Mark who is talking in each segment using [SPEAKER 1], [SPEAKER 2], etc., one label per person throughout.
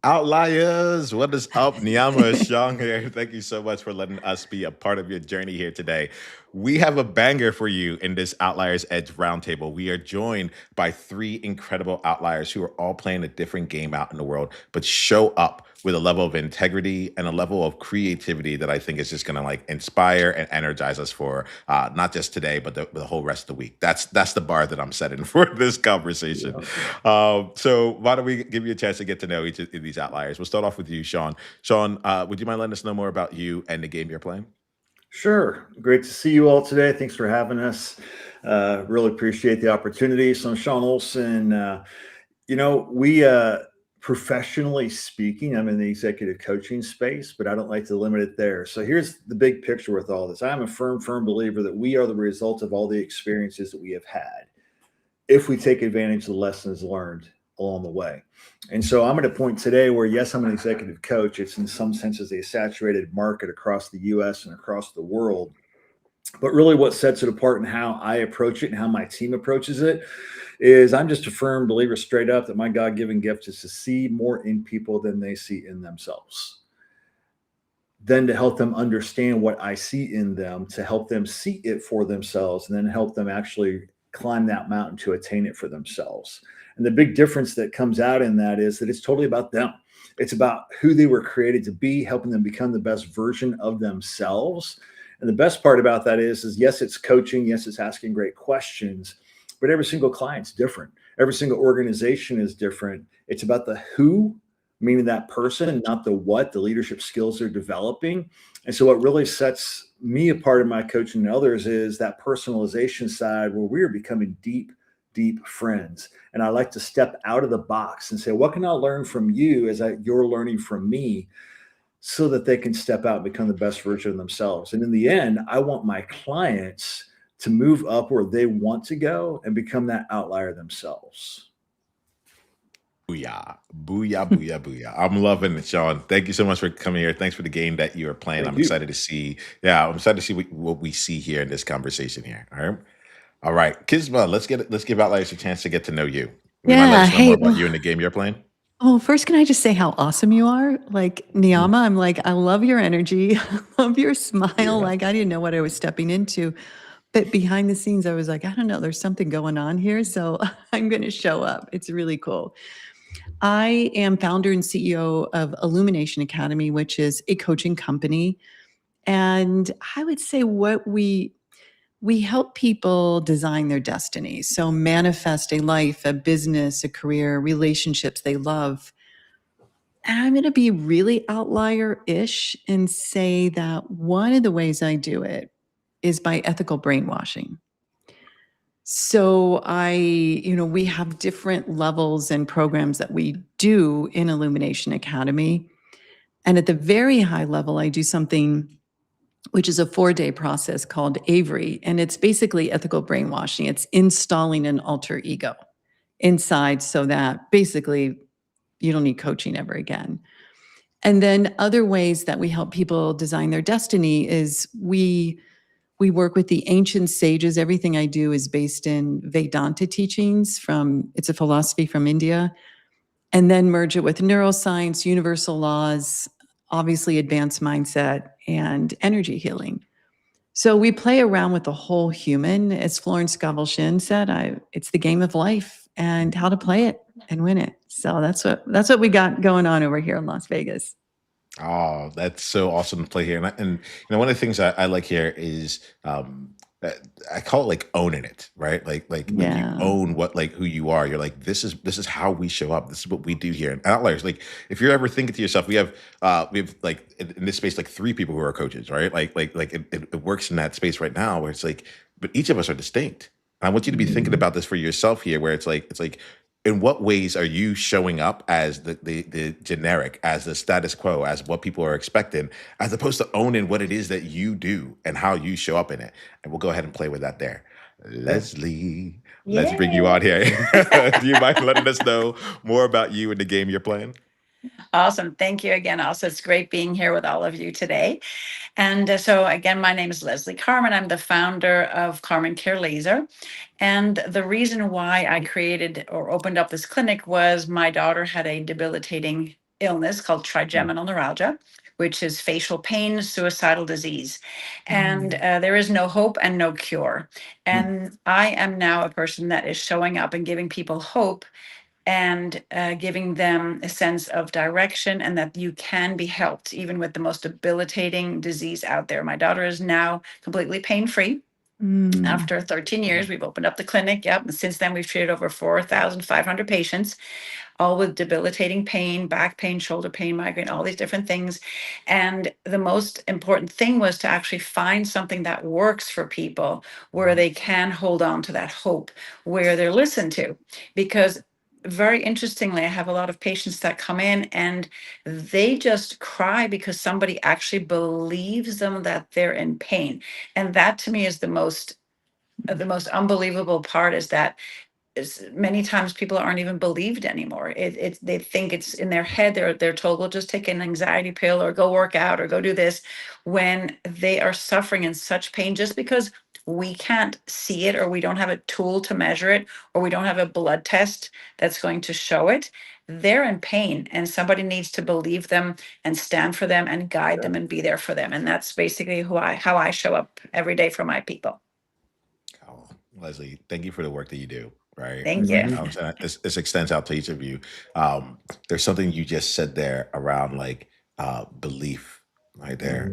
[SPEAKER 1] Outliers, what is up? Niyama Shang here. Thank you so much for letting us be a part of your journey here today. We have a banger for you in this Outliers Edge Roundtable. We are joined by three incredible outliers who are all playing a different game out in the world, but show up with a level of integrity and a level of creativity that I think is just going to like inspire and energize us for not just today, but the whole rest of the week. That's the bar that I'm setting for this conversation.
[SPEAKER 2] Yeah.
[SPEAKER 1] So why don't we give you a chance to get to know each of these outliers? We'll start off with you, Sean. Sean, would you mind letting us know more about you and the game you're playing?
[SPEAKER 2] Sure. Great to see you all today. Thanks for having us. Really appreciate the opportunity. So I'm Sean Olson. We professionally speaking, I'm in the executive coaching space, but I don't like to limit it there. So here's the big picture with all this. I'm a firm believer that we are the result of all the experiences that we have had if we take advantage of the lessons learned along the way. And so I'm at a point today where, yes, I'm an executive coach. It's in some senses a saturated market across the US and across the world. But really, what sets it apart and how I approach it and how my team approaches it is I'm just a firm believer straight up that my God given gift is to see more in people than they see in themselves. Then to help them understand what I see in them, to help them see it for themselves, and then help them actually climb that mountain to attain it for themselves. And the big difference that comes out in that is that it's totally about them. It's about who they were created to be, helping them become the best version of themselves. And the best part about that is yes, it's coaching, yes, it's asking great questions, but every single client's different. Every single organization is different. It's about the who, meaning that person, and not the what, the leadership skills they're developing. And so what really sets me apart in my coaching and others is that personalization side where we are becoming deep friends. And I like to step out of the box and say, what can I learn from you as you're learning from me, so that they can step out and become the best version of themselves. And in the end, I want my clients to move up where they want to go and become that outlier themselves.
[SPEAKER 1] Booyah. Booyah, booyah, booyah. I'm loving it, Sean. Thank you so much for coming here. Thanks for the game that you are playing.
[SPEAKER 2] Thank
[SPEAKER 1] I'm
[SPEAKER 2] you.
[SPEAKER 1] excited to see, yeah, I'm excited to see what we see here in this conversation here. All right. All right. Kisma, let's give Outliers a chance to get to know you. Would you mind letting
[SPEAKER 3] Yeah.
[SPEAKER 1] us know more
[SPEAKER 3] Hey,
[SPEAKER 1] about you and the game you're playing?
[SPEAKER 3] first, can I just say how awesome you are? Like,
[SPEAKER 1] Mhm.
[SPEAKER 3] Niyama, I'm like, I love your energy. I love your smile.
[SPEAKER 1] Yeah.
[SPEAKER 3] Like, I didn't know what I was stepping into. But behind the scenes, I was like, I don't know, there's something going on here. So I'm going to show up. It's really cool. I am founder and CEO of Illumination Academy, which is a coaching company. And I would say what we help people design their destiny. So manifest a life, a business, a career, relationships they love. And I'm going to be really outlier ish and say that one of the ways I do it is by ethical brainwashing. So we have different levels and programs that we do in Illumination Academy. And at the very high level, I do something which is a 4-day process called Avery. And it's basically ethical brainwashing. It's installing an alter ego inside so that basically you don't need coaching ever again. And then other ways that we help people design their destiny is we work with the ancient sages. Everything I do is based in Vedanta teachings it's a philosophy from India, and then merge it with neuroscience, universal laws, obviously advanced mindset, and energy healing. So we play around with the whole human. As Florence Scovel-Shinn said, it's the game of life and how to play it and win it. So that's what we got going on over here in Las Vegas.
[SPEAKER 1] Oh, that's so awesome to play here. And one of the things I like here is uh, I call it like owning it, right? Like you
[SPEAKER 3] Yeah.
[SPEAKER 1] own what like who you are. You're like, this is how we show up. This is what we do here. And Outliers, like if you're ever thinking to yourself, we have like in this space like three people who are coaches, right? It works in that space right now where it's like, but each of us are distinct. And I want you to be thinking
[SPEAKER 3] Mhm.
[SPEAKER 1] about this for yourself here, where it's like in what ways are you showing up as the generic, as the status quo, as what people are expecting, as opposed to owning what it is that you do and how you show up in it? And we'll go ahead and play with that there.
[SPEAKER 2] Okay.
[SPEAKER 1] Leslie, let's bring you
[SPEAKER 4] Yay.
[SPEAKER 1] out here. Do you mind letting us know more about you and the game you're playing?
[SPEAKER 4] Awesome. Thank you again. Also, it's great being here with all of you today. And so, again, my name is Leslie Carmen. I'm the founder of Carmen Care Laser. And the reason why I created or opened up this clinic was my daughter had a debilitating illness called trigeminal neuralgia, which is facial pain, suicidal disease. And there is no hope and no cure. And I am now a person that is showing up and giving people hope and giving them a sense of direction and that you can be helped even with the most debilitating disease out there. My daughter is now completely pain-free. After 13 years, we've opened up the clinic. Yep. And since then, we've treated over 4,500 patients, all with debilitating pain, back pain, shoulder pain, migraine, all these different things. And the most important thing was to actually find something that works for people where they can hold on to that hope, where they're listened to. Because very interestingly, I have a lot of patients that come in and they just cry because somebody actually believes them that they're in pain. And that to me is the most unbelievable part, is that many times people aren't even believed anymore. They think it's in their head. They're told, well, just take an anxiety pill or go work out or go do this, when they are suffering in such pain just because we can't see it, or we don't have a tool to measure it, or we don't have a blood test that's going to show it. They're in pain, and somebody needs to believe them and stand for them and guide them and be there for them. And that's basically how I show up every day for my people.
[SPEAKER 1] Oh, Leslie, thank you for the work that you do. Right.
[SPEAKER 4] Thank you.
[SPEAKER 1] So this extends out to each of you. There's something you just said there around like belief right there.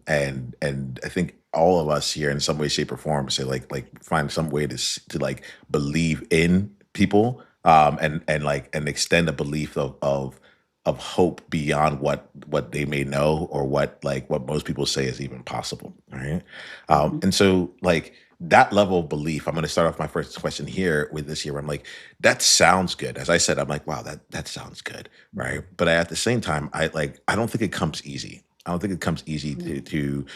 [SPEAKER 1] And I think all of us here in some way, shape, or form say like find some way to like believe in people and extend a belief of hope beyond what they may know or what most people say is even possible. Right. And so like that level of belief, I'm going to start off my first question here with this here. I'm like, that sounds good. As I said, I'm like, wow, that sounds good. Right. But at the same time, I don't think it comes easy. I don't think it comes easy to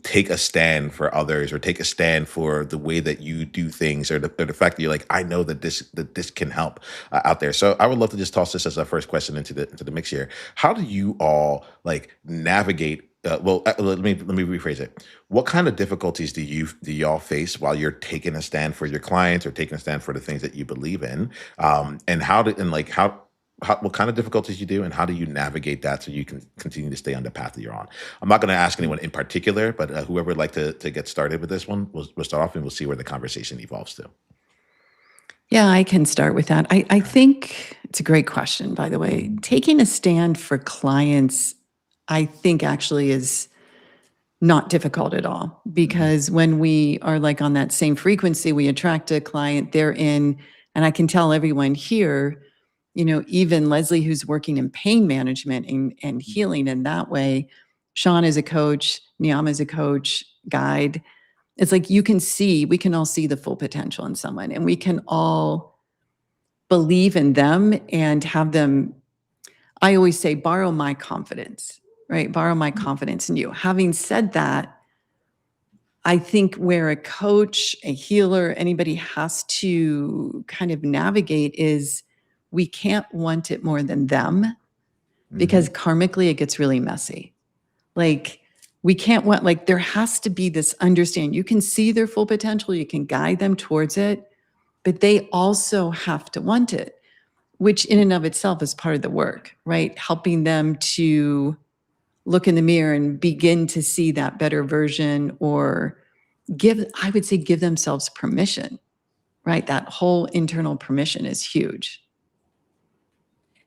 [SPEAKER 1] take a stand for others or take a stand for the way that you do things or the fact that you're like, I know that this can help out there. So I would love to just toss this as our first question into the mix here. How do you all like navigate? Let me rephrase it. What kind of difficulties do y'all face while you're taking a stand for your clients or taking a stand for the things that you believe in? And what kind of difficulties you do, and how do you navigate that so you can continue to stay on the path that you're on? I'm not going to ask anyone in particular, but whoever would like to get started with this one, we'll start off and we'll see where the conversation evolves to.
[SPEAKER 3] Yeah, I can start with that. I think it's a great question, by the way. Taking a stand for clients, I think actually is not difficult at all, because when we are like on that same frequency, we attract a client, they're in, and I can tell everyone here, even Leslie, who's working in pain management and healing in that way, Sean is a coach, Niam is a coach, guide. It's like we can all see the full potential in someone, and we can all believe in them and have them, I always say, borrow my confidence, right? Borrow my confidence in you. Having said that, I think where a coach, a healer, anybody has to kind of navigate is we can't want it more than them, because karmically it gets really messy. Like we can't want, like there has to be this understanding. You can see their full potential, you can guide them towards it, but they also have to want it, which in and of itself is part of the work, right? Helping them to look in the mirror and begin to see that better version, or give themselves permission, right? That whole internal permission is huge.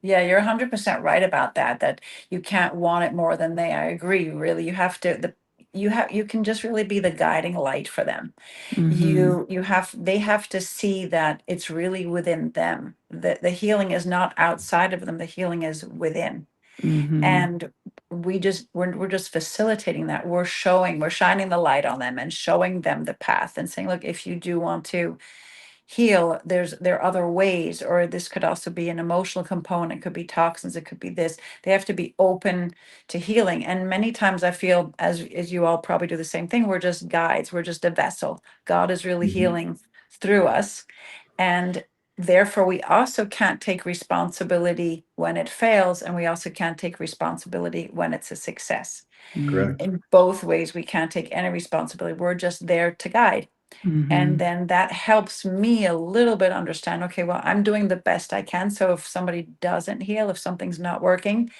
[SPEAKER 4] Yeah, you're 100% right about that you can't want it more than they. I agree. Really, you have to, you can just really be the guiding light for them. They have to see that it's really within them. That the healing is not outside of them, the healing is within. And we're just facilitating that. We're shining the light on them and showing them the path and saying, look, if you do want to heal, there are other ways, or this could also be an emotional component, it could be toxins, it could be this. They have to be open to healing. And many times I feel, as you all probably do the same thing, we're just guides, we're just a vessel. God is really healing through us. And therefore we also can't take responsibility when it fails, and we also can't take responsibility when it's a success.
[SPEAKER 2] Correct.
[SPEAKER 4] In both ways, we can't take any responsibility. We're just there to guide. And
[SPEAKER 3] Mhm.
[SPEAKER 4] then that helps me a little bit understand, okay, well, I'm doing the best I can. So if somebody doesn't heal, if something's not working,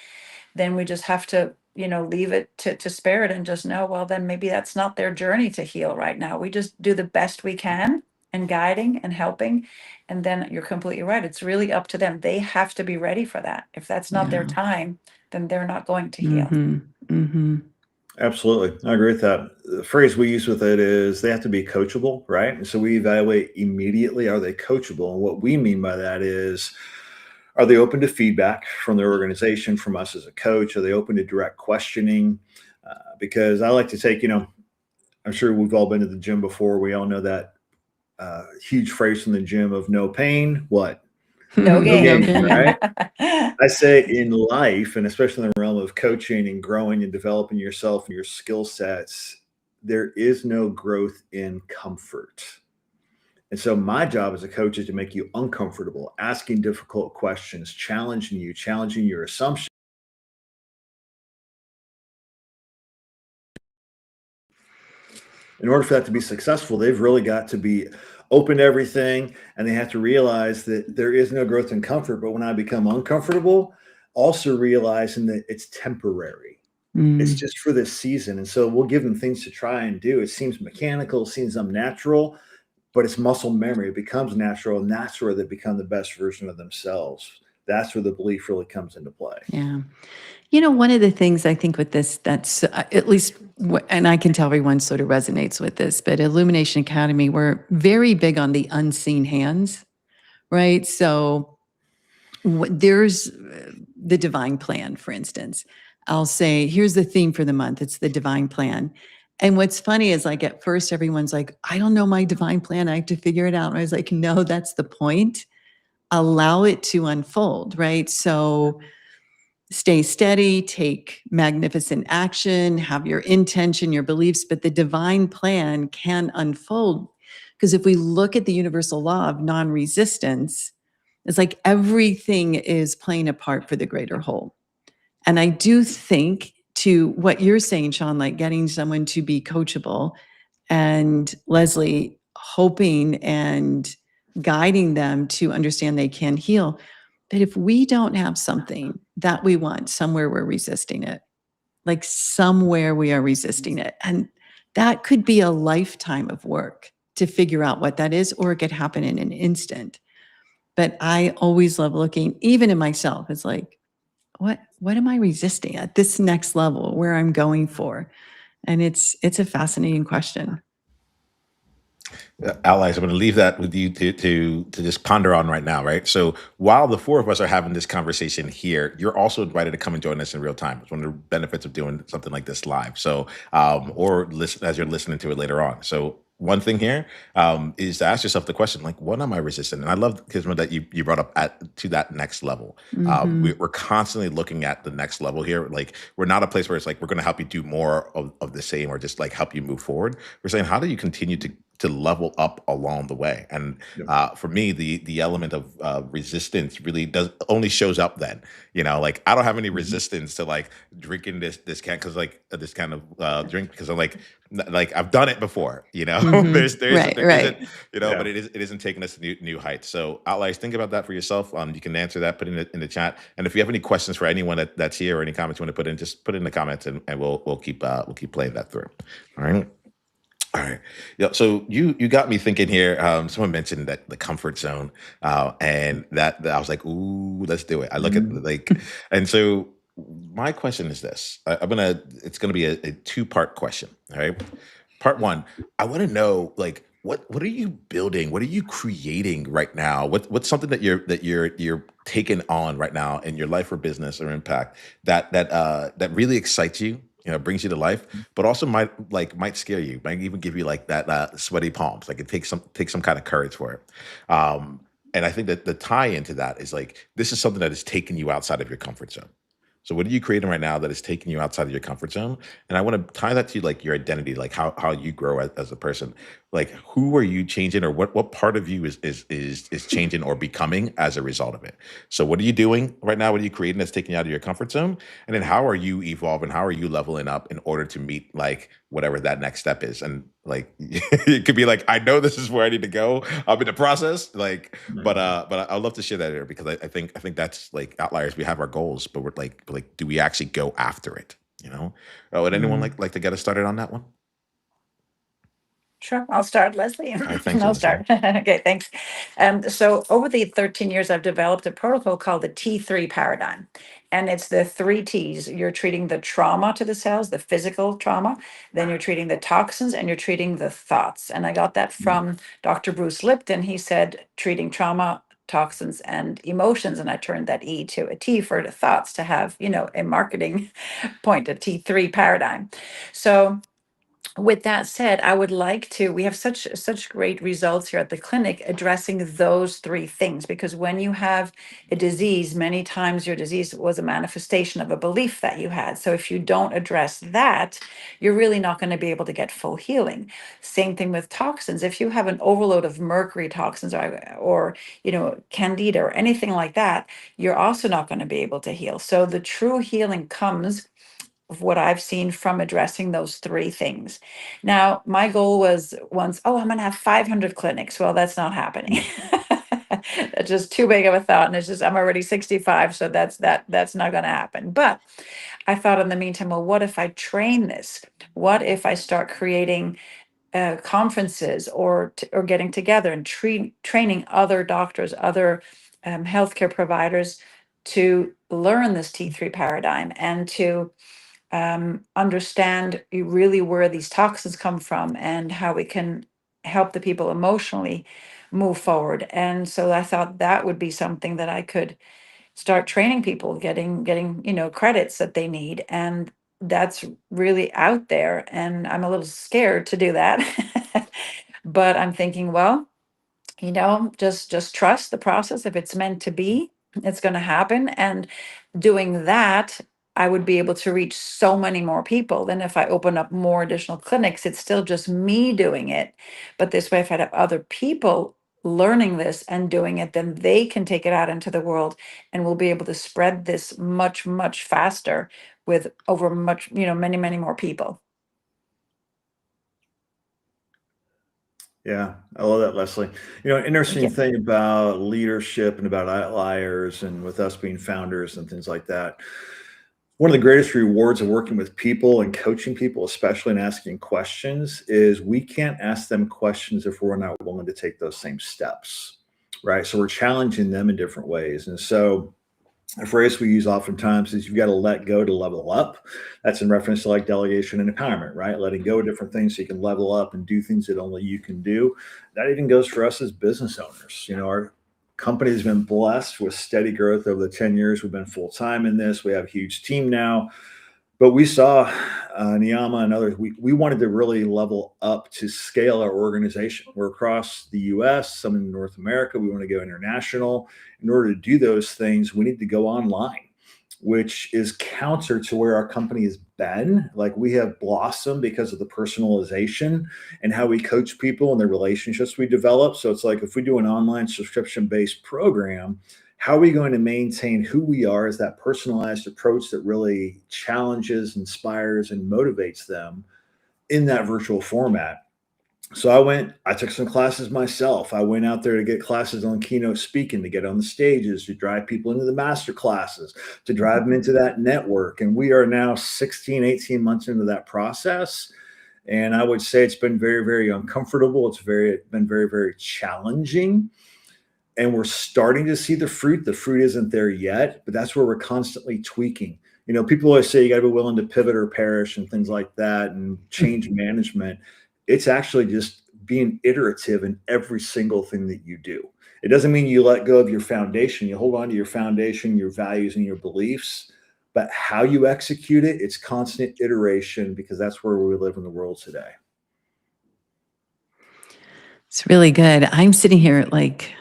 [SPEAKER 4] then we just have to, leave it to spirit and just know, well, then maybe that's not their journey to heal right now. We just do the best we can and guiding and helping. And then you're completely right. It's really up to them. They have to be ready for that. If that's not their
[SPEAKER 3] Yeah.
[SPEAKER 4] time, then they're not going to heal.
[SPEAKER 3] Mhm. Mhm.
[SPEAKER 2] Absolutely. I agree with that. The phrase we use with it is they have to be coachable, right? And so we evaluate immediately, are they coachable? And what we mean by that is, are they open to feedback from their organization, from us as a coach? Are they open to direct questioning? Because I like to take, I'm sure we've all been to the gym before. We all know that huge phrase from the gym of no pain, what?
[SPEAKER 4] No
[SPEAKER 2] No
[SPEAKER 3] No
[SPEAKER 4] gain.
[SPEAKER 2] gain,
[SPEAKER 3] gain.
[SPEAKER 2] right? I say in life, and especially in the realm of coaching and growing and developing yourself and your skill sets, there is no growth in comfort. And so my job as a coach is to make you uncomfortable, asking difficult questions, challenging you, challenging your assumptions. In order for that to be successful, they've really got to be open to everything, and they have to realize that there is no growth in comfort. But when I become uncomfortable, also realizing that it's temporary. It's
[SPEAKER 3] Mm.
[SPEAKER 2] just for this season. And so we'll give them things to try and do. It seems mechanical, it seems unnatural, but it's muscle memory. It becomes natural, and that's where they become the best version of themselves. That's where the belief really comes into play.
[SPEAKER 3] Yeah. One of the things I think with this that's at least, and I can tell everyone sort of resonates with this, but Illumination Academy, we're very big on the unseen hands, right? So there's the divine plan, for instance. I'll say, here's the theme for the month. It's the divine plan. And what's funny is like at first everyone's like, I don't know my divine plan. I have to figure it out. And I was like, no, that's the point. Allow it to unfold, right? So stay steady, take magnificent action, have your intention, your beliefs, but the divine plan can unfold. Because if we look at the universal law of non resistance, it's like everything is playing a part for the greater whole. And I do think to what you're saying, Sean, like getting someone to be coachable, and Leslie, hoping and guiding them to understand they can heal. But if we don't have something that we want, somewhere we're resisting it, like somewhere we are resisting it. And that could be a lifetime of work to figure out what that is, or it could happen in an instant. But I always love looking, even in myself, it's like, what am I resisting at this next level where I'm going for? And it's a fascinating question.
[SPEAKER 1] Allies, I'm going to leave that with you to just ponder on right now, right? So while the four of us are having this conversation here, you're also invited to come and join us in real time. It's one of the benefits of doing something like this live. So, or listen as you're listening to it later on. So one thing here is to ask yourself the question, like, what am I resisting? And I love, Kisma, that you brought up to that next level.
[SPEAKER 3] Mhm.
[SPEAKER 1] We're constantly looking at the next level here. Like, we're not a place where it's like, we're going to help you do more of the same or just like help you move forward. We're saying, how do you continue to level up along the way? And
[SPEAKER 2] Yep.
[SPEAKER 1] for me, the element of resistance really does only shows up then. Like, I don't have any
[SPEAKER 2] Mhm.
[SPEAKER 1] resistance to like drinking this can because like this kind of drink, because I'm like I've done it before.
[SPEAKER 3] Mhm.
[SPEAKER 1] There isn't,
[SPEAKER 3] Right, right.
[SPEAKER 1] but
[SPEAKER 2] Yeah.
[SPEAKER 1] it isn't taking us to new heights. So, Outliers, think about that for yourself. You can answer that, put it in the chat, and if you have any questions for anyone that's here or any comments you want to put in, just put it in the comments, and we'll keep playing that through. All right. All right. Yeah. So you got me thinking here. Someone mentioned that the comfort zone, and that I was like, ooh, let's do it. I look at
[SPEAKER 2] Mhm.
[SPEAKER 1] like, and so my question is this. It's gonna be a two-part question. All right. Part one, I want to know like what are you building? What are you creating right now? What's something that you're taking on right now in your life or business or impact that really excites you, brings you to life, but also might scare you, might even give you like that sweaty palms. Like, it takes some kind of courage for it. And I think that the tie into that is like, this is something that is taking you outside of your comfort zone. So what are you creating right now that is taking you outside of your comfort zone? And I want to tie that to like your identity, like how you grow as a person. like who are you changing, or what part of you is changing or becoming as a result of it? So what are you doing right now? What are you creating that's taking you out of your comfort zone? And then how are you evolving? How are you leveling up in order to meet like whatever that next step is? And like it could be like, I know this is where I need to go. I'm in the process. Like, but I'd love to share that here, because I think that's like Outliers. We have our goals, but we're like, do we actually go after it? You know? Would anyone like to get us started on that one?
[SPEAKER 4] Sure, I'll start, Leslie.
[SPEAKER 1] All right, thank you,
[SPEAKER 4] I'll
[SPEAKER 1] Leslie.
[SPEAKER 4] start. Okay, thanks. So over the 13 years, I've developed a protocol called the T3 paradigm. And it's the three T's. You're treating the trauma to the cells, the physical trauma, then you're treating the toxins, and you're treating the thoughts. And I got that from Dr. Bruce Lipton. He said treating trauma, toxins, and emotions. And I turned that E to a T for the thoughts to have, a marketing point, a T3 paradigm. So with that said, I would like to, we have such great results here at the clinic addressing those three things, because when you have a disease, many times your disease was a manifestation of a belief that you had. So if you don't address that, you're really not going to be able to get full healing. Same thing with toxins. If you have an overload of mercury toxins, or candida or anything like that, you're also not going to be able to heal. So the true healing comes of what I've seen from addressing those three things. Now, my goal was once, I'm going to have 500 clinics. Well, that's not happening. That's just too big of a thought. And it's just, I'm already 65. So that's not going to happen. But I thought in the meantime, well, what if I train this? What if I start creating conferences or getting together and training other doctors, other healthcare providers to learn this T3 paradigm and to understand really where these toxins come from and how we can help the people emotionally move forward. And so I thought that would be something that I could start training people, getting credits that they need. And that's really out there. And I'm a little scared to do that. But I'm thinking, well, just trust the process. If it's meant to be, it's going to happen. And doing that, I would be able to reach so many more people than if I open up more additional clinics. It's still just me doing it. But this way, if I have other people learning this and doing it, then they can take it out into the world, and we'll be able to spread this much, much faster with over many, many more people.
[SPEAKER 2] Yeah, I love that, Leslie. Interesting thing about leadership and about Outliers and with us being founders and things like that. One of the greatest rewards of working with people and coaching people, especially in asking questions, is we can't ask them questions if we're not willing to take those same steps, right? So we're challenging them in different ways. And so a phrase we use oftentimes is you've got to let go to level up. That's in reference to like delegation and empowerment, right? Letting go of different things so you can level up and do things that only you can do. That even goes for us as business owners. Our company has been blessed with steady growth over the 10 years. We've been full-time in this. We have a huge team now. But we saw Niyama and others, we wanted to really level up to scale our organization. We're across the US, some in North America. We want to go international. In order to do those things, we need to go online, which is counter to where our company has been. Like, we have blossomed because of the personalization and how we coach people and the relationships we develop. So it's like, if we do an online subscription-based program, how are we going to maintain who we are as that personalized approach that really challenges, inspires, and motivates them in that virtual format? So I took some classes myself. I went out there to get classes on keynote speaking, to get on the stages, to drive people into the master classes, to drive them into that network. And we are now 16, 18 months into that process. And I would say it's been very, very uncomfortable. It's been very, very challenging. And we're starting to see the fruit. The fruit isn't there yet, but that's where we're constantly tweaking. People always say you got to be willing to pivot or perish and things like that and change management. It's actually just being iterative in every single thing that you do. It doesn't mean you let go of your foundation. You hold on to your foundation, your values, and your beliefs. But how you execute it, it's constant iteration, because that's where we live in the world today.
[SPEAKER 3] It's really good. I'm sitting here like,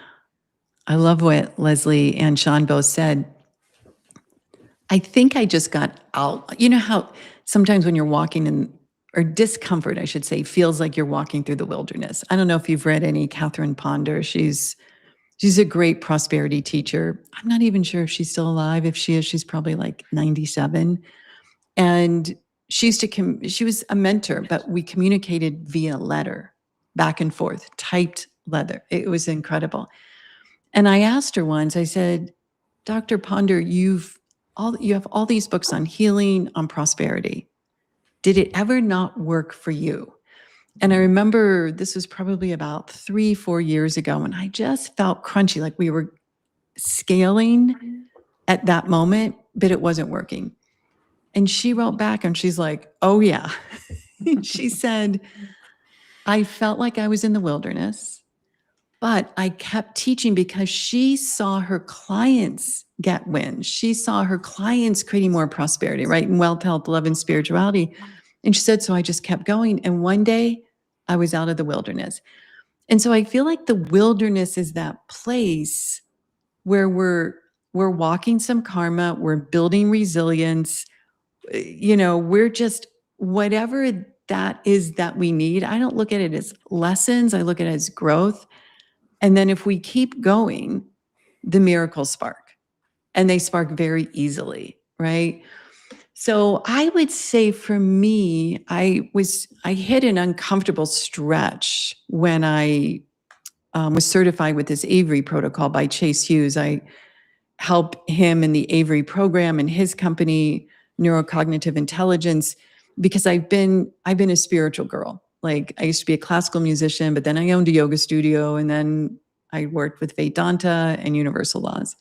[SPEAKER 3] I love what Leslie and Sean both said. I think I just got out. You know how sometimes when you're walking or discomfort, I should say, feels like you're walking through the wilderness. I don't know if you've read any Catherine Ponder. She's a great prosperity teacher. I'm not even sure if she's still alive. If she is, she's probably like 97. And she used to, she was a mentor, but we communicated via letter, back and forth, typed letter. It was incredible. And I asked her once, I said, Dr. Ponder, you have all these books on healing, on prosperity. Did it ever not work for you? And I remember this was probably about 3-4 years ago, and I just felt crunchy, like we were scaling at that moment, but it wasn't working. And she wrote back and she's like, oh yeah. She said, I felt like I was in the wilderness, but I kept teaching because she saw her clients get wins. She saw her clients creating more prosperity, right? In wealth, health, love, and spirituality. And she said, so I just kept going. And one day I was out of the wilderness. And so I feel like the wilderness is that place where we're walking some karma, we're building resilience, we're just whatever that is that we need. I don't look at it as lessons. I look at it as growth. And then if we keep going, the miracles spark, and they spark very easily, right? So I would say for me, I hit an uncomfortable stretch when I was certified with this Avery protocol by Chase Hughes. I help him in the Avery program and his company, Neurocognitive Intelligence, because I've been a spiritual girl. Like I used to be a classical musician, but then I owned a yoga studio, and then I worked with Vedanta and universal laws.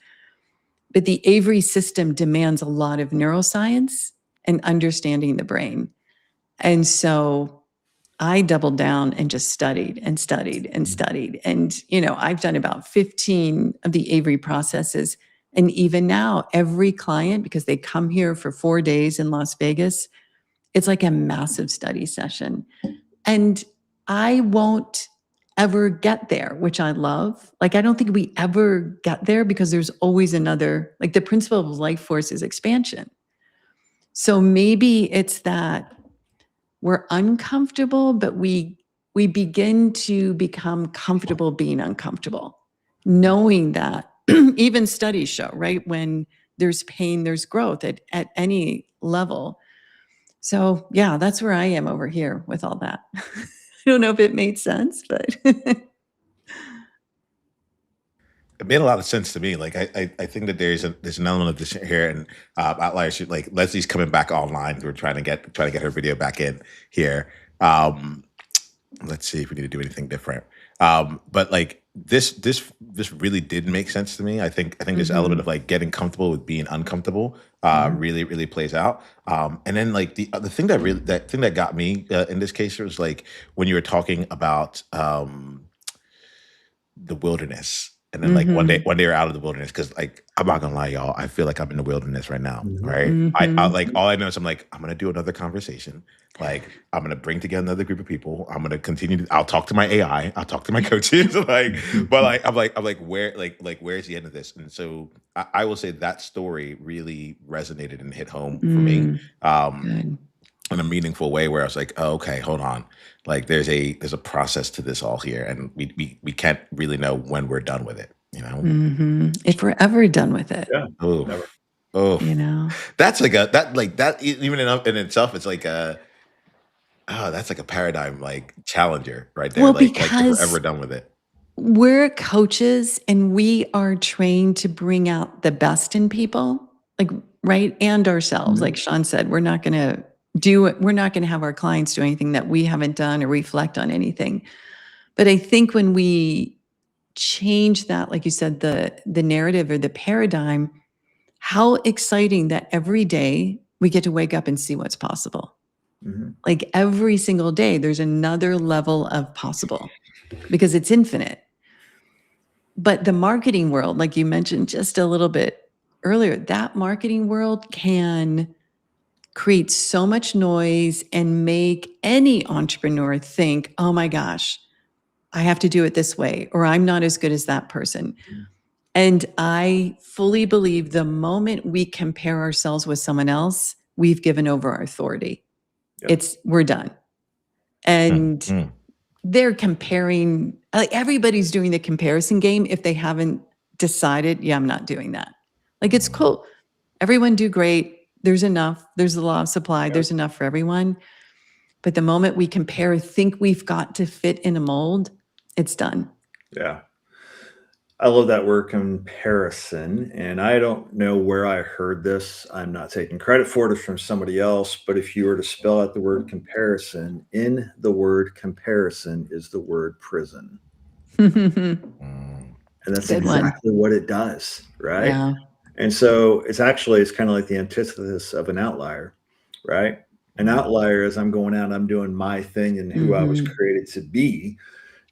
[SPEAKER 3] But the Avery system demands a lot of neuroscience and understanding the brain. And so I doubled down and just studied and studied and studied. And, I've done about 15 of the Avery processes. And even now, every client, because they come here for 4 days in Las Vegas, it's like a massive study session. And I won't ever get there, which I love. Like, I don't think we ever get there because there's always another, like the principle of life force is expansion. So maybe it's that we're uncomfortable, but we begin to become comfortable being uncomfortable, knowing that even studies show, right? When there's pain, there's growth at any level. So yeah, that's where I am over here with all that. I don't know if it made sense, but
[SPEAKER 1] It made a lot of sense to me. Like I think that there's an element of this here, and Outlier should, like, Leslie's coming back online. We're trying to get her video back in here. Let's see if we need to do anything different. But like this really did make sense to me. I think this element of like getting comfortable with being uncomfortable really plays out. And then like the thing that got me in this case was like when you were talking about the wilderness. And then like one day we're out of the wilderness, because like I'm not gonna lie, y'all, I feel like I'm in the wilderness right now, right? I like, all I know is I'm like, I'm gonna do another conversation. Like I'm gonna bring together another group of people. I'm gonna continue. I'll talk to my AI. I'll talk to my coaches. Like, but like I'm like where's the end of this? And so I will say that story really resonated and hit home for me.
[SPEAKER 3] Good.
[SPEAKER 1] In a meaningful way, where I was like, oh, okay, hold on. Like there's a process to this all here, and we can't really know when we're done with it,
[SPEAKER 3] If we're ever done with it.
[SPEAKER 2] Yeah.
[SPEAKER 1] Oh, that's like that even in itself, it's like that's like a paradigm like challenger right there.
[SPEAKER 3] Well,
[SPEAKER 1] like if
[SPEAKER 3] because
[SPEAKER 1] we're ever done with it.
[SPEAKER 3] We're coaches and we are trained to bring out the best in people, like, right? And ourselves. Like Sean said, we're not going to have our clients do anything that we haven't done or reflect on anything. But I think when we change that, like you said, the narrative or the paradigm, how exciting that every day we get to wake up and see what's possible. Like every single day, there's another level of possible because it's infinite. But the marketing world, like you mentioned just a little bit earlier, that marketing world can create so much noise and make any entrepreneur think, oh my gosh, I have to do it this way, or I'm not as good as that person. And I fully believe the moment we compare ourselves with someone else, we've given over our authority. We're done. And
[SPEAKER 1] Mm.
[SPEAKER 3] they're comparing, like everybody's doing the comparison game if they haven't decided, yeah, I'm not doing that. Like, it's cool. Everyone do great. There's enough. There's the law of supply.
[SPEAKER 2] Yep.
[SPEAKER 3] There's enough for everyone. But the moment we compare, think we've got to fit in a mold, it's done.
[SPEAKER 2] Yeah. I love that word comparison. And I don't know where I heard this. I'm not taking credit for it. It's from somebody else. But if you were to spell out the word comparison, in the word comparison is the word prison.
[SPEAKER 3] Good
[SPEAKER 2] And that's
[SPEAKER 3] one.
[SPEAKER 2] exactly what it does, right?
[SPEAKER 3] Yeah.
[SPEAKER 2] And so it's kind of like the antithesis of an outlier, right? An outlier is I'm going out, I'm doing my thing and who I was created to be.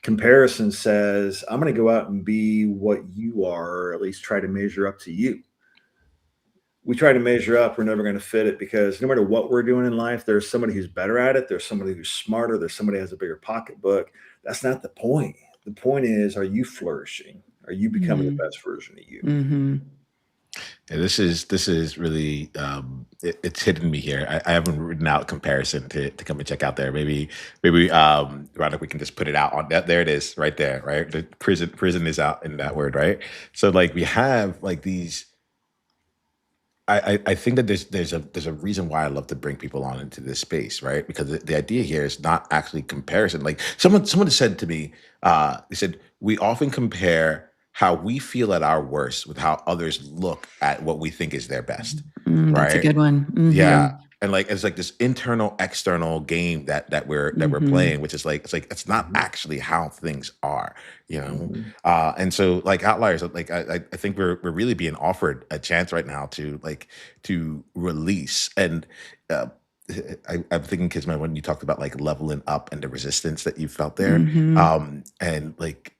[SPEAKER 2] Comparison says, I'm going to go out and be what you are, or at least try to measure up to you. We try to measure up, we're never going to fit it, because no matter what we're doing in life, there's somebody who's better at it. There's somebody who's smarter. There's somebody who has a bigger pocketbook. That's not the point. The point is, are you flourishing? Are you becoming the best version of you?
[SPEAKER 1] Yeah, this is really it's hitting me here. I haven't written out comparison to come and check out there. Maybe Rhonda, we can just put it out on that. There it is, right there, right? The prison is out in that word, right? So like we have like these. I think that there's a reason why I love to bring people on into this space, right? Because the idea here is not actually comparison. Like someone said to me, they said we often compare how we feel at our worst with how others look at what we think is their best,
[SPEAKER 3] That's a
[SPEAKER 1] right?
[SPEAKER 3] good one.
[SPEAKER 1] Yeah. And like it's like this internal external game that we're playing, which is like it's not actually how things are, you know. And so like outliers, like I think we're really being offered a chance right now to release. And I'm thinking, Kisma, when you talked about like leveling up and the resistance that you felt there, and like.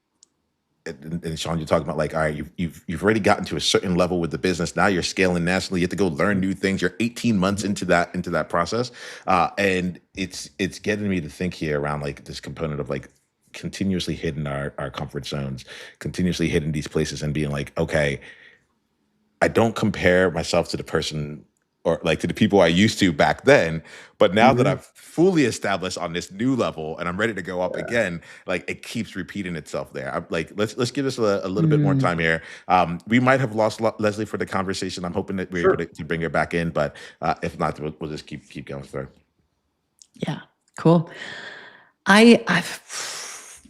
[SPEAKER 1] And Sean, you're talking about like, all right, you've already gotten to a certain level with the business. Now you're scaling nationally. You have to go learn new things. You're 18 months into that process, and it's getting me to think here around like this component of like continuously hitting our comfort zones, continuously hitting these places, and being like, okay, I don't compare myself to the person or like to the people I used to back then, but now that I've fully established on this new level and I'm ready to go up again, like it keeps repeating itself there. I'm like, let's give this a little bit more time here. We might have lost Leslie for the conversation. I'm hoping that we're able to bring her back in, but if not, we'll just keep going through.
[SPEAKER 3] Yeah, cool. I've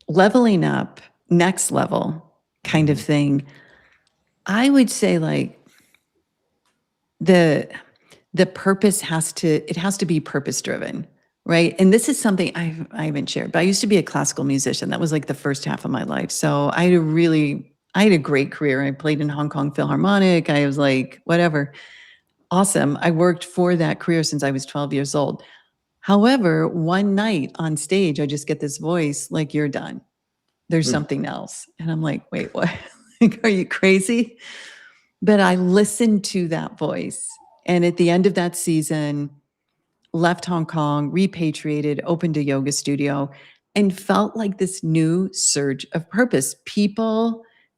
[SPEAKER 3] leveling up, next level kind of thing. I would say like the purpose has to be purpose driven, right? And this is something I haven't shared, but I used to be a classical musician. That was like the first half of my life. So I had a great career. I played in Hong Kong Philharmonic. I was like, whatever. Awesome. I worked for that career since I was 12 years old. However, one night on stage, I just get this voice like, you're done. There's something else. And I'm like, wait, what? Like, are you crazy? But I listened to that voice. And at the end of that season, left Hong Kong, repatriated, opened a yoga studio, and felt like this new surge of purpose.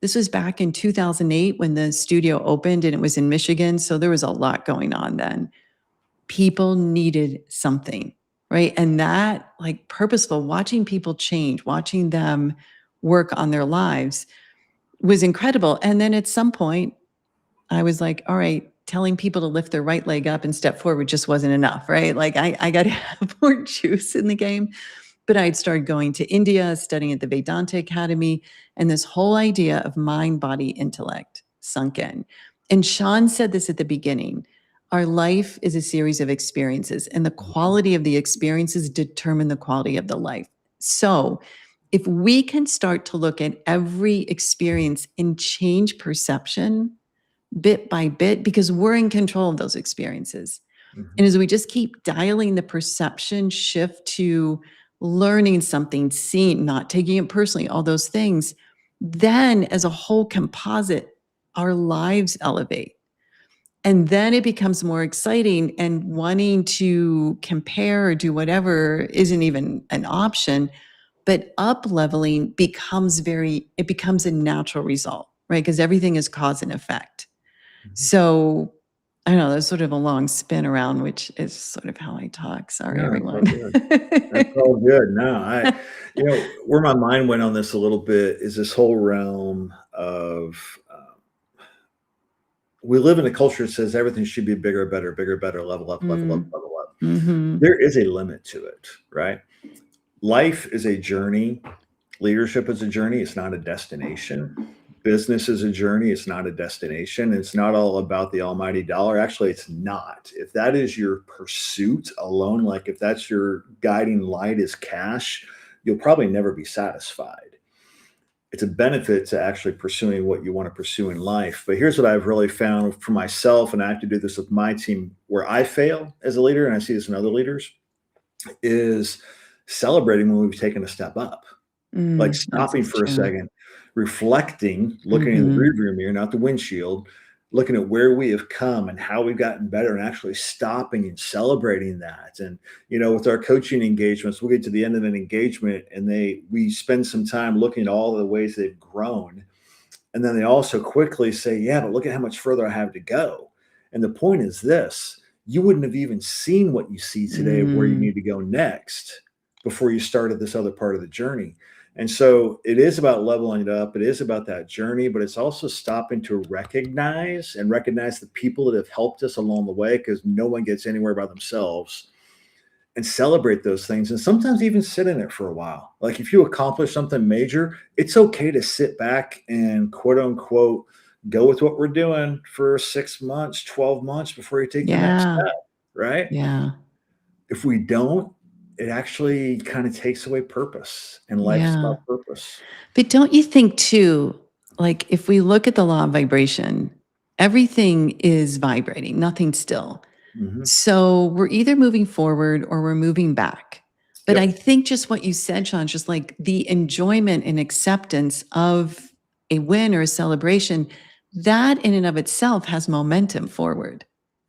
[SPEAKER 3] This was back in 2008 when the studio opened, and it was in Michigan. So there was a lot going on then. People needed something, right? And that, like, purposeful, watching people change, watching them work on their lives was incredible. And then at some point, I was like, all right, telling people to lift their right leg up and step forward just wasn't enough, right? Like I got to have more juice in the game. But I'd started going to India, studying at the Vedanta Academy, and this whole idea of mind, body, intellect sunk in. And Sean said this at the beginning. Our life is a series of experiences, and the quality of the experiences determine the quality of the life. So if we can start to look at every experience and change perception bit by bit, because we're in control of those experiences. And as we just keep dialing the perception shift to learning something, seeing, not taking it personally, all those things, then as a whole composite, our lives elevate. And then it becomes more exciting, and wanting to compare or do whatever isn't even an option. But up leveling becomes a natural result, right? Because everything is cause and effect. So I know there's sort of a long spin around, which is sort of how I talk. Sorry,
[SPEAKER 2] No, that's all
[SPEAKER 3] everyone.
[SPEAKER 2] good. That's all good. No, where my mind went on this a little bit is this whole realm of we live in a culture that says everything should be bigger, better, level up, level up,
[SPEAKER 3] Mm.
[SPEAKER 2] level up.
[SPEAKER 3] Mhm.
[SPEAKER 2] There is a limit to it, right? Life is a journey. Leadership is a journey. It's not a destination. Business is a journey. It's not a destination. It's not all about the almighty dollar. Actually, it's not. If that is your pursuit alone, like if that's your guiding light is cash, you'll probably never be satisfied. It's a benefit to actually pursuing what you want to pursue in life. But here's what I've really found for myself, and I have to do this with my team where I fail as a leader, and I see this in other leaders, is celebrating when we've taken a step up. Like
[SPEAKER 3] That's
[SPEAKER 2] stopping for a
[SPEAKER 3] true.
[SPEAKER 2] second, reflecting, looking in the
[SPEAKER 3] Mhm.
[SPEAKER 2] rearview mirror, not the windshield, looking at where we have come and how we've gotten better, and actually stopping and celebrating that. And with our coaching engagements, we'll get to the end of an engagement, and we spend some time looking at all the ways they've grown, and then they also quickly say, "Yeah, but look at how much further I have to go." And the point is this: you wouldn't have even seen what you see today of where you
[SPEAKER 3] Mm.
[SPEAKER 2] need to go next before you started this other part of the journey. And so it is about leveling it up. It is about that journey, but it's also stopping to recognize the people that have helped us along the way, because no one gets anywhere by themselves, and celebrate those things. And sometimes even sit in it for a while. Like if you accomplish something major, it's okay to sit back and quote unquote go with what we're doing for 6 months, 12 months before you take the next
[SPEAKER 3] Yeah.
[SPEAKER 2] step, right?
[SPEAKER 3] Yeah.
[SPEAKER 2] If we don't, it actually kind of takes away purpose, and life's
[SPEAKER 3] Yeah.
[SPEAKER 2] about purpose.
[SPEAKER 3] But don't you think too, like if we look at the law of vibration, everything is vibrating, nothing's still.
[SPEAKER 2] Mhm.
[SPEAKER 3] So we're either moving forward or we're moving back. But I
[SPEAKER 2] Yep.
[SPEAKER 3] think just what you said, Sean, just like the enjoyment and acceptance of a win or a celebration, that in and of itself has momentum forward,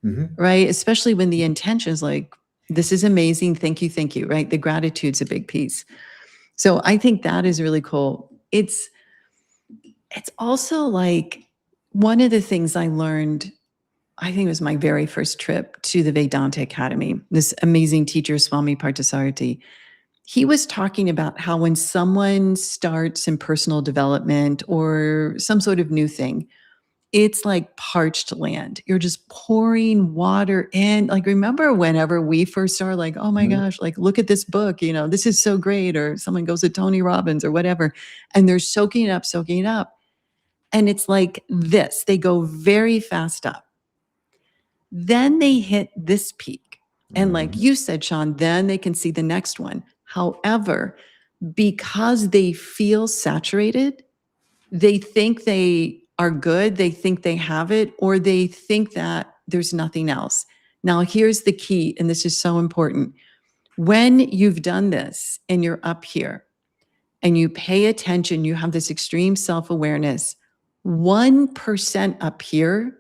[SPEAKER 2] Mhm.
[SPEAKER 3] right? Especially when the intention is like, this is amazing. Thank you, right? The gratitude's a big piece. So I think that is really cool. It's also like one of the things I learned, I think it was my very first trip to the Vedanta Academy. This amazing teacher, Swami Parthasarathi, he was talking about how when someone starts in personal development or some sort of new thing, it's like parched land. You're just pouring water in. Like, remember whenever we first started, like, oh my
[SPEAKER 2] Mhm.
[SPEAKER 3] gosh, like, look at this book, this is so great. Or someone goes to Tony Robbins or whatever, and they're soaking it up, soaking it up. And it's like this, they go very fast up. Then they hit this peak. And like
[SPEAKER 2] Mhm.
[SPEAKER 3] you said, Sean, then they can see the next one. However, because they feel saturated, they think they are good, they think they have it, or they think that there's nothing else. Now, here's the key, and this is so important. When you've done this and you're up here and you pay attention, you have this extreme self awareness, 1% up here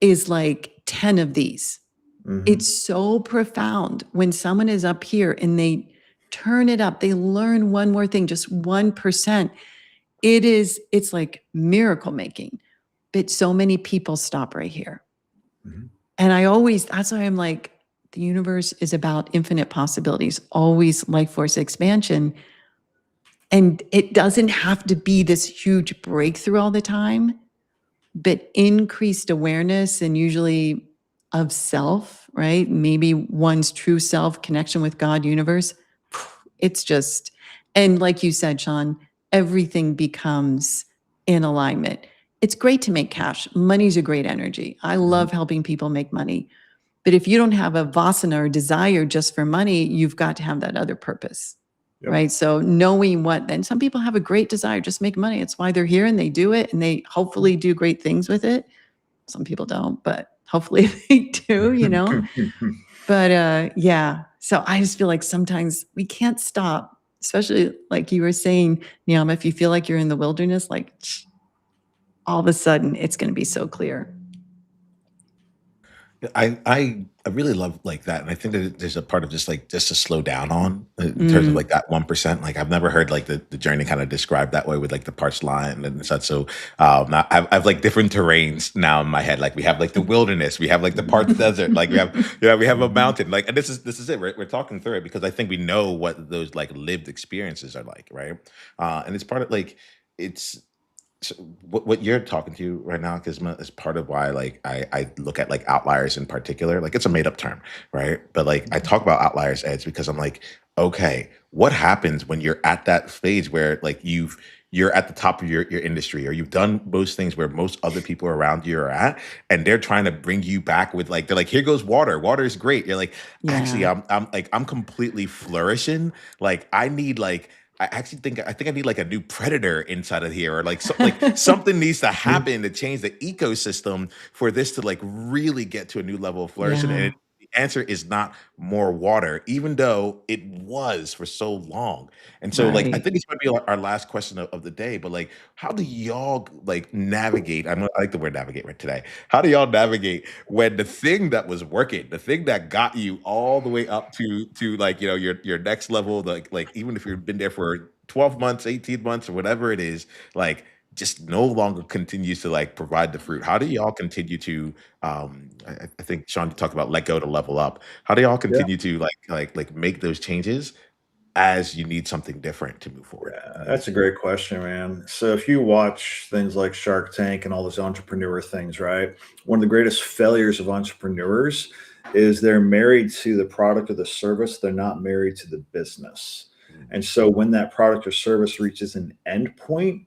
[SPEAKER 3] is like 10 of these.
[SPEAKER 2] Mhm.
[SPEAKER 3] It's so profound when someone is up here and they turn it up, they learn one more thing, just 1%. It's like miracle making. But so many people stop right here.
[SPEAKER 2] Mhm.
[SPEAKER 3] And that's why I'm like, the universe is about infinite possibilities, always life force expansion. And it doesn't have to be this huge breakthrough all the time, but increased awareness and usually of self, right? Maybe one's true self, connection with God, universe. It's just, and like you said, Sean, everything becomes in alignment. It's great to make cash. Money's a great energy. I
[SPEAKER 2] Mhm.
[SPEAKER 3] love helping people make money. But if you don't have a vasana or desire just for money, you've got to have that other purpose.
[SPEAKER 2] Yep.
[SPEAKER 3] Right. So knowing what, then some people have a great desire, just make money. It's why they're here and they do it and they hopefully do great things with it. Some people don't, but hopefully they do. But yeah. So I just feel like sometimes we can't stop, especially like you were saying, Niyama, if you feel like you're in the wilderness, like all of a sudden it's going to be so clear.
[SPEAKER 1] I really love like that, and I think that there's a part of just to slow down on in terms of
[SPEAKER 3] Mm,
[SPEAKER 1] like that 1%. Like I've never heard like the journey kind of described that way with like the parched line and such. So I've like different terrains now in my head. Like we have like the wilderness, we have like the parched desert, like we have a
[SPEAKER 2] Mhm.
[SPEAKER 1] mountain. Like and this is it. We're talking through it because I think we know what those like lived experiences are like, right? And it's part of like it's so what you're talking to right now, Kisma, is part of why like I look at like outliers in particular. Like it's a made up term, right? But like I talk about outliers edge because I'm like, okay, what happens when you're at that stage where like you're at the top of your industry or you've done most things where most other people around you are at and they're trying to bring you back with like they're like here goes water is great, you're like actually
[SPEAKER 3] yeah,
[SPEAKER 1] I'm completely flourishing, like I think I need like a new predator inside of here, or like something needs to happen to change the ecosystem for this to like really get to a new level of flourishing. And
[SPEAKER 3] yeah,
[SPEAKER 1] the answer is not more water, even though it was for so long. And so, like, I
[SPEAKER 3] right.
[SPEAKER 1] think it's going to be our last question of the day. But like, how do y'all like navigate? I like the word navigate right today. How do y'all navigate when the thing that was working, the thing that got you all the way up to like your next level, like even if you've been there for 12 months, 18 months, or whatever it is, like just no longer continues to like provide the fruit. How do y'all continue to I think Sean you talked about let go to level up. How do y'all
[SPEAKER 2] Yeah.
[SPEAKER 1] continue to like make those changes as you need something different to move forward?
[SPEAKER 2] Yeah, that's a great question, man. So if you watch things like Shark Tank and all those entrepreneur things, right? One of the greatest failures of entrepreneurs is they're married to the product or the service. They're not married to the business.
[SPEAKER 1] Mm,
[SPEAKER 2] And so when that product or service reaches an end point,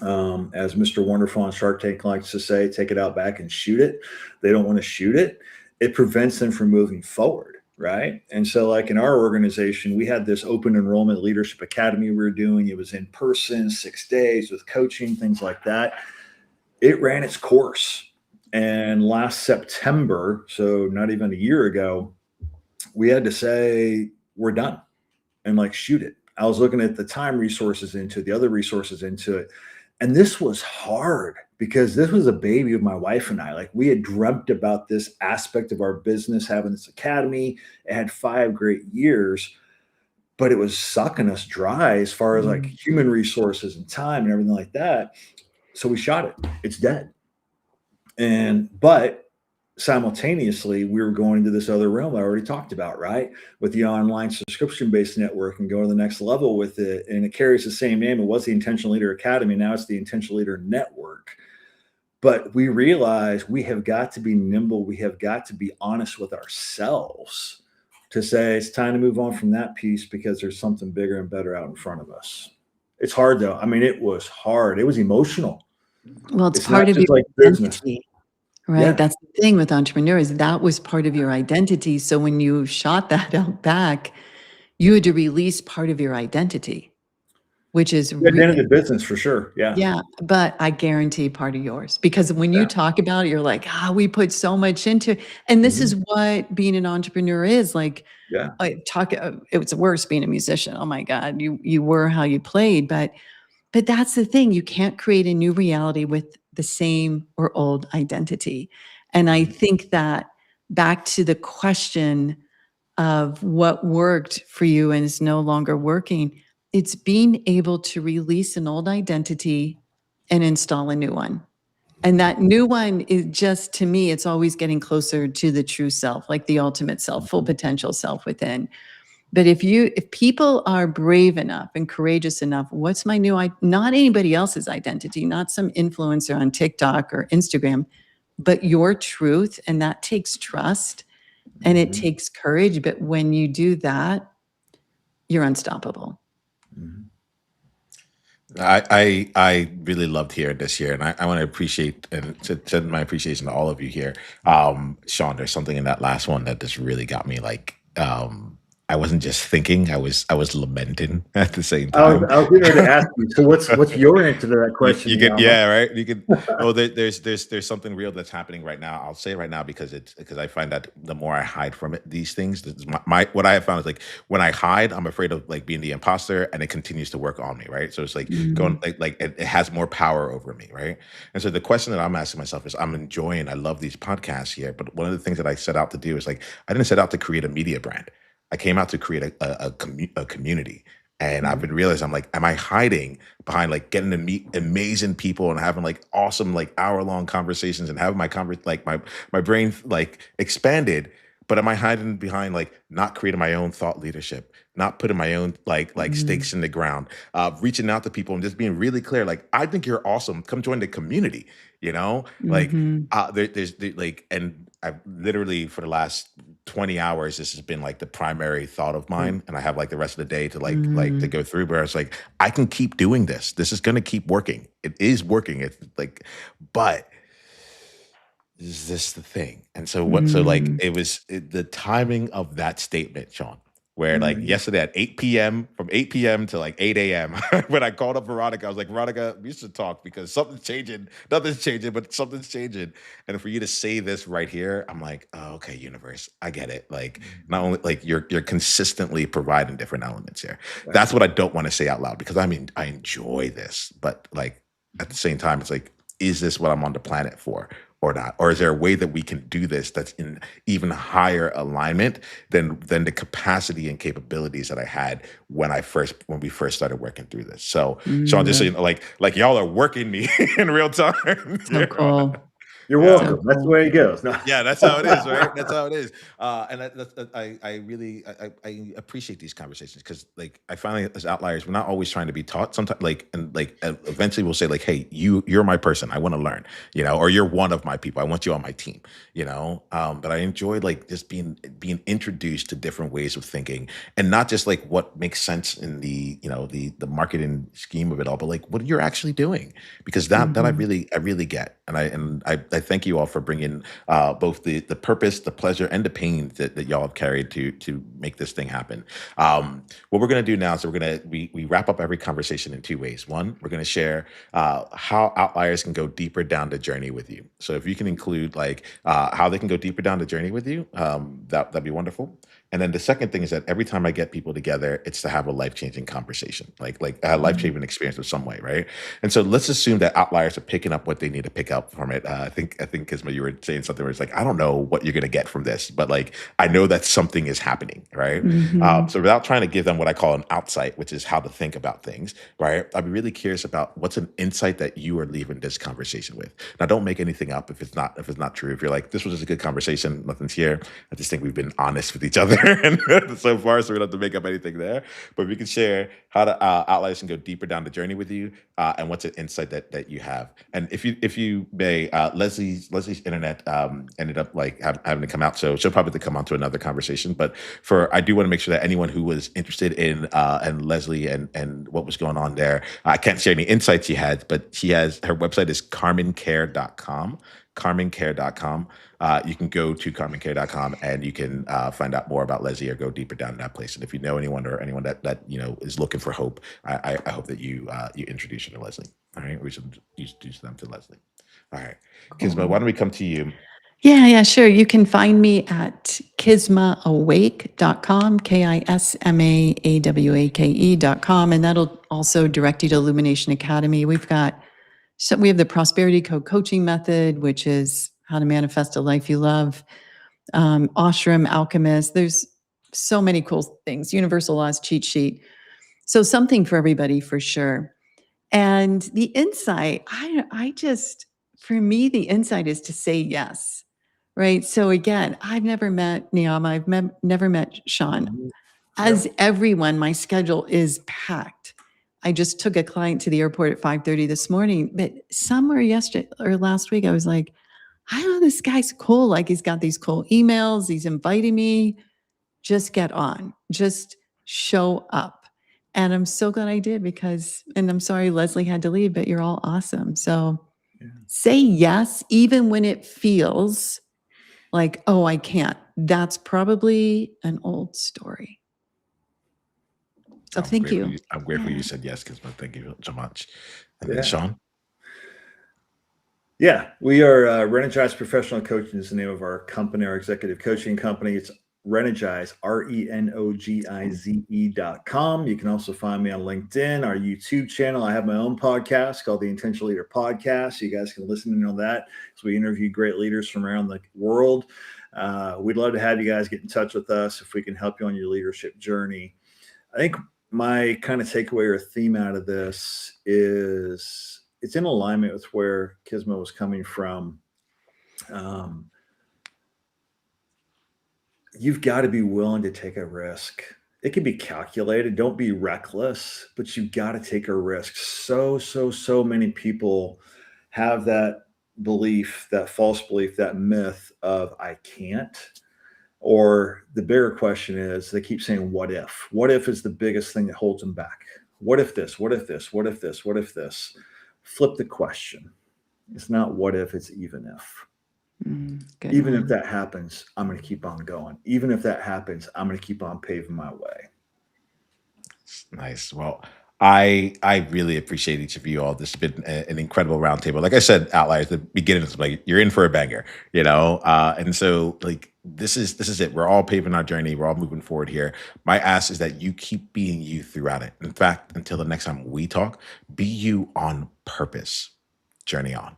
[SPEAKER 2] as Mr. Wonderful on Shark Tank likes to say, take it out back and shoot it. They don't want to shoot it. It prevents them from moving forward. Right. And so, like in our organization, we had this open enrollment leadership academy we were doing. It was in person, 6 days with coaching, things like that. It ran its course. And last September, so not even a year ago, we had to say, we're done and like shoot it. I was looking at the time resources into it, the other resources into it. And this was hard because this was a baby of my wife and I. Like we had dreamt about this aspect of our business, having this academy. It had 5 great years, but it was sucking us dry as far as like
[SPEAKER 3] Mm.
[SPEAKER 2] human resources and time and everything like that. So we shot it. It's dead. But simultaneously, we were going into this other realm I already talked about, right? With the online subscription based network and going to the next level with it. And it carries the same name. It was the Intentional Leader Academy. Now it's the Intentional Leader Network. But we realize we have got to be nimble. We have got to be honest with ourselves to say it's time to move on from that piece because there's something bigger and better out in front of us. It's hard though. I mean, it was hard. It was emotional.
[SPEAKER 3] Well, it's
[SPEAKER 2] It's not
[SPEAKER 3] part of your
[SPEAKER 2] just like business.
[SPEAKER 3] identity, right?
[SPEAKER 2] Yeah.
[SPEAKER 3] That's the thing with entrepreneurs. That was part of your identity. So when you shot that out back, you had to release part of your identity, which is
[SPEAKER 2] The identity of business for sure. Yeah.
[SPEAKER 3] yeah, but I guarantee part of yours because when you
[SPEAKER 2] Yeah.
[SPEAKER 3] talk about it, you're like, we put so much into it. And this
[SPEAKER 2] Mhm.
[SPEAKER 3] is what being an entrepreneur is like.
[SPEAKER 2] Yeah.
[SPEAKER 3] It was worse being a musician. Oh my God, you were how you played, but that's the thing. You can't create a new reality with the same or old identity. And I
[SPEAKER 2] Mhm.
[SPEAKER 3] think that back to the question of what worked for you and is no longer working, it's being able to release an old identity and install a new one. And that new one is just, to me, it's always getting closer to the true self, like the ultimate self, full
[SPEAKER 2] Mhm.
[SPEAKER 3] potential self within. But if people are brave enough and courageous enough, what's my new not anybody else's identity, not some influencer on TikTok or Instagram, but your truth. And that takes trust and it
[SPEAKER 2] Mhm.
[SPEAKER 3] takes courage. But when you do that, you're unstoppable.
[SPEAKER 2] Mhm.
[SPEAKER 1] I really loved hearing this year, and I want to appreciate and to send my appreciation to all of you here. Sean, there's something in that last one that just really got me like I wasn't just thinking, I was lamenting at the same
[SPEAKER 2] I was,
[SPEAKER 1] time.
[SPEAKER 2] I was getting ready to ask you. So what's your answer to that question,
[SPEAKER 1] You get,
[SPEAKER 2] Yama?
[SPEAKER 1] yeah, right. You could. Well, there's something real that's happening right now. I'll say it right now because I find that the more I hide from it, these things, this is my what I have found is like when I hide, I'm afraid of like being the imposter, and it continues to work on me, right? So it's like going like it has more power over me, right? And so the question that I'm asking myself is, I love these podcasts here, but one of the things that I set out to do is like I didn't set out to create a media brand. I came out to create a community. And I've been realizing, I'm like, am I hiding behind like getting to meet amazing people and having like awesome like hour-long conversations and having my brain like expanded? But am I hiding behind like not creating my own thought leadership, not putting my own like stakes in the ground, reaching out to people and just being really clear, like, I think you're awesome. Come join the community, you know? Like like, and I've literally for the last 20 hours, this has been like the primary thought of mine. And I have like the rest of the day to like to go through, where it's like, I can keep doing this. This is gonna keep working. It is working. It's like, but is this the thing? And so so like the timing of that statement, Sean, where like yesterday at 8 p.m. from 8 p.m. to like 8 a.m. when I called up Veronica, I was like, Veronica, we should talk because something's changing. Nothing's changing, but something's changing. And for you to say this right here, I'm like, oh, okay, universe, I get it. Like not only like you're consistently providing different elements here. That's what I don't want to say out loud, because I mean I enjoy this, but like at the same time, it's like, is this what I'm on the planet for or not? Or is there a way that we can do this that's in even higher alignment than the capacity and capabilities that I had when we first started working through this? So Sean, just so you know, like y'all are working me in real time.
[SPEAKER 3] So cool.
[SPEAKER 2] You're welcome. That's the way it goes. No.
[SPEAKER 1] Yeah, that's how it is, right? That's how it is. And I really appreciate these conversations, because like I finally, as outliers, we're not always trying to be taught. Sometimes eventually we'll say like, hey, you're my person. I want to learn, you know, or you're one of my people. I want you on my team, you know. But I enjoy like just being introduced to different ways of thinking, and not just like what makes sense in the, you know, the marketing scheme of it all, but like what you're actually doing, because that I really get. And I thank you all for bringing both the purpose, the pleasure, and the pain that y'all have carried to make this thing happen. What we're going to do now is we wrap up every conversation in two ways. One, we're going to share how outliers can go deeper down the journey with you. So if you can include like how they can go deeper down the journey with you, that'd be wonderful. And then the second thing is that every time I get people together, it's to have a life-changing conversation, like a life-changing experience of some way, right? And so let's assume that outliers are picking up what they need to pick up from it. I think Kisma, you were saying something where it's like, I don't know what you're gonna get from this, but like I know that something is happening, right? So without trying to give them what I call an outsight, which is how to think about things, right? I'd be really curious about what's an insight that you are leaving this conversation with. Now, don't make anything up if it's not true. If you're like, this was just a good conversation, nothing's here. I just think we've been honest with each other and so far, so we don't have to make up anything there. But we can share how to outliers can go deeper down the journey with you, and what's an insight that you have. And if you may, Leslie's internet ended up like having to come out, so she'll probably have to come onto another conversation. But I do want to make sure that anyone who was interested in and Leslie and what was going on there, I can't share any insights she had, but her website is carmencare.com. carmencare.com. You can go to carmencare.com and you can find out more about Leslie or go deeper down in that place. And if you know anyone or anyone that you know is looking for hope, I hope that you introduce her to Leslie. All right, we should introduce them to Leslie. All right, Kisma, why don't we come to you?
[SPEAKER 3] Yeah, sure. You can find me at kismaawake.com, KISMAAWAKE.com, and that'll also direct you to Illumination Academy. We have the Prosperity Code coaching method, which is how to manifest a life you love. Ashram, Alchemist. There's so many cool things. Universal Laws cheat sheet. So something for everybody for sure. And the insight, for me, the insight is to say yes, right? So again, I've never met Niyama. I've never met Sean. As everyone, my schedule is packed. I just took a client to the airport at 5:30 this morning, but somewhere yesterday or last week, I was like, I know this guy's cool. Like he's got these cool emails. He's inviting me. Just get on. Just show up. And I'm so glad I did and I'm sorry Leslie had to leave, but you're all awesome. So say yes, even when it feels like, oh, I can't. That's probably an old story. Oh, thank you.
[SPEAKER 1] I'm grateful
[SPEAKER 3] Yeah.
[SPEAKER 1] you said yes, Kisma. Thank you so much. And then
[SPEAKER 2] Yeah.
[SPEAKER 1] Sean.
[SPEAKER 2] Yeah, we are Renigize Professional Coaching is the name of our company, our executive coaching company. It's Renigize, RENOGIZE.com. You can also find me on LinkedIn, our YouTube channel. I have my own podcast called the Intentional Leader Podcast. You guys can listen in on that. So we interview great leaders from around the world. We'd love to have you guys get in touch with us if we can help you on your leadership journey. I think my kind of takeaway or theme out of this is it's in alignment with where Kisma was coming from. You've got to be willing to take a risk. It can be calculated. Don't be reckless, but you've got to take a risk. So many people have that belief, that false belief, that myth of I can't. Or the bigger question is they keep saying, what if? What if is the biggest thing that holds them back? What if this? What if this? What if this? What if this? Flip the question. It's not what if, it's even if.
[SPEAKER 3] Good
[SPEAKER 2] Even if
[SPEAKER 3] one.
[SPEAKER 2] that happens, I'm going to keep on going. Even if that happens, I'm going to keep on paving my way.
[SPEAKER 1] Nice. Well, I really appreciate each of you all. This has been an incredible roundtable. Like I said, Outliers, at the beginning, it's like you're in for a banger, you know. And so like this is it. We're all paving our journey. We're all moving forward here. My ask is that you keep being you throughout it. In fact, until the next time we talk, be you on purpose. Journey on.